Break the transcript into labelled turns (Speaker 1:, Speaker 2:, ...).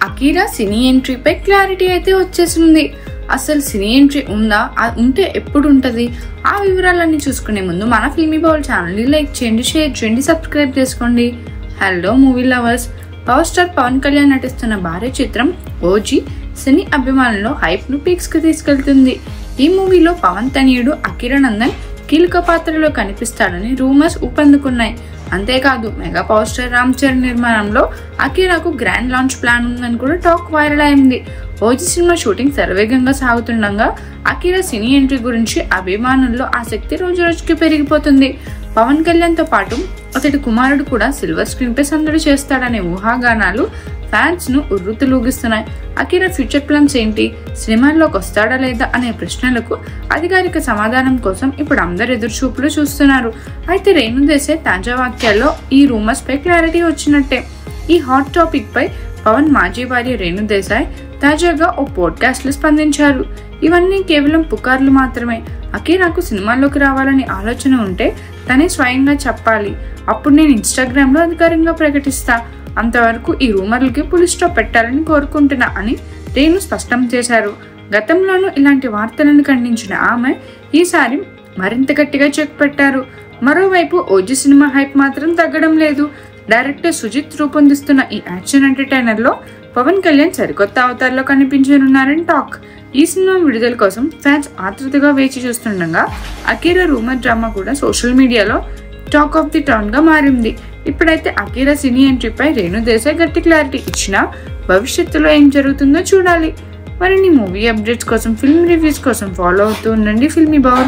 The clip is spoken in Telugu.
Speaker 1: అకీరా సినీ ఎంట్రీపై క్లారిటీ అయితే వచ్చేసింది. అసలు సినీ ఎంట్రీ ఉందా, ఉంటే ఎప్పుడు ఉంటది, ఆ వివరాలన్నీ చూసుకునే ముందు మన ఫిల్మీ బౌల్ ఛానల్ని లైక్ చేయండి, షేర్ చేయండి, సబ్స్క్రైబ్ చేసుకోండి. Hello movie lovers, power star Pawan Kalyan నటిస్తున్న భారీ చిత్రం ఓజీ సినీ అభిమానుల్లో హైప్ ను పీక్స్ కు తీసుకెళ్తుంది. ఈ మూవీలో పవన్ తనయుడు అకీరా నందన్ కీలక పాత్రలో కనిపిస్తాడని రూమర్స్ ఊపందుకున్నాయి. అంతేకాదు mega power star Ram Charan నిర్మాణంలో అకీరాకు గ్రాండ్ లాంచ్ ప్లాన్ ఉందని కూడా టాక్ వైరల్ అయింది. ఓజీ సినిమా షూటింగ్ శరవేగంగా సాగుతుండగా అకీరా సినీ ఎంట్రీ గురించి అభిమానుల్లో ఆసక్తి రోజు రోజుకి పెరిగిపోతుంది. పవన్ కళ్యాణ్ తో పాటు అతడి కుమారుడు కూడా సిల్వర్ స్క్రీన్ పై సందడి చేస్తాడనే ఊహాగానాలు ఫ్యాన్స్ ను ఉర్రూతలూగిస్తున్నాయి. అకీరా ఫ్యూచర్ ప్లాన్స్ ఏంటి, సినిమాల్లోకి వస్తాడా లేదా అనే ప్రశ్నలకు అధికారిక సమాధానం కోసం ఇప్పుడు అందరు ఎదురుచూపులు చూస్తున్నారు. అయితే రేణు దేశాయ్ తాజా వాక్యాల్లో ఈ రూమర్స్ పై క్లారిటీ వచ్చినట్టే. ఈ హాట్ టాపిక్ పై పవన్ మాజీ భార్య రేణు దేశాయ్ తాజాగా ఓ పోడ్కాస్ట్ లో స్పందించారు. ఇవన్నీ కేవలం పుకార్లు మాత్రమే. అకీరాకు సినిమాల్లోకి రావాలని ఆలోచన ఉంటే తనే స్వయంగా చెప్పాలి, అప్పుడు నేను ఇన్స్టాగ్రామ్ లో అధికారికంగా ప్రకటిస్తా. అంతవరకు ఈ రూమర్లకి పులి స్టాప్ పెట్టాలని కోరుకుంటున్నా అని రేణు స్పష్టం చేశారు. గతంలోనూ ఇలాంటి వార్తలను ఖండించిన ఆమె ఈసారి మరింత గట్టిగా చెక్ పెట్టారు. మరోవైపు ఓజీ సినిమా హైప్ మాత్రం తగ్గడం లేదు. డైరెక్టర్ సుజిత్ రూపొందిస్తున్న ఈ యాక్షన్ ఎంటర్టైనర్ లో పవన్ కళ్యాణ్ సరికొత్త అవతారంలో కనిపించనున్నారని టాక్. ఈ సినిమా విడుదల కోసం ఫ్యాన్స్ ఆతృతగా వేచి చూస్తుండగా అకీరా రూమర్ డ్రామా కూడా సోషల్ మీడియాలో టాక్ ఆఫ్ ది టౌన్ గా మారింది. ఇప్పుడైతే అకీరా సినీ ఎంట్రీపై రేణు దేశాయ్ గట్టి క్లారిటీ ఇచ్చినా భవిష్యత్తులో ఏం జరుగుతుందో చూడాలి. మరిన్ని మూవీ అప్డేట్స్ కోసం, ఫిల్మ్ రివ్యూస్ కోసం ఫాలో అవుతూ ఉండండి ఫిల్మీ బౌల్.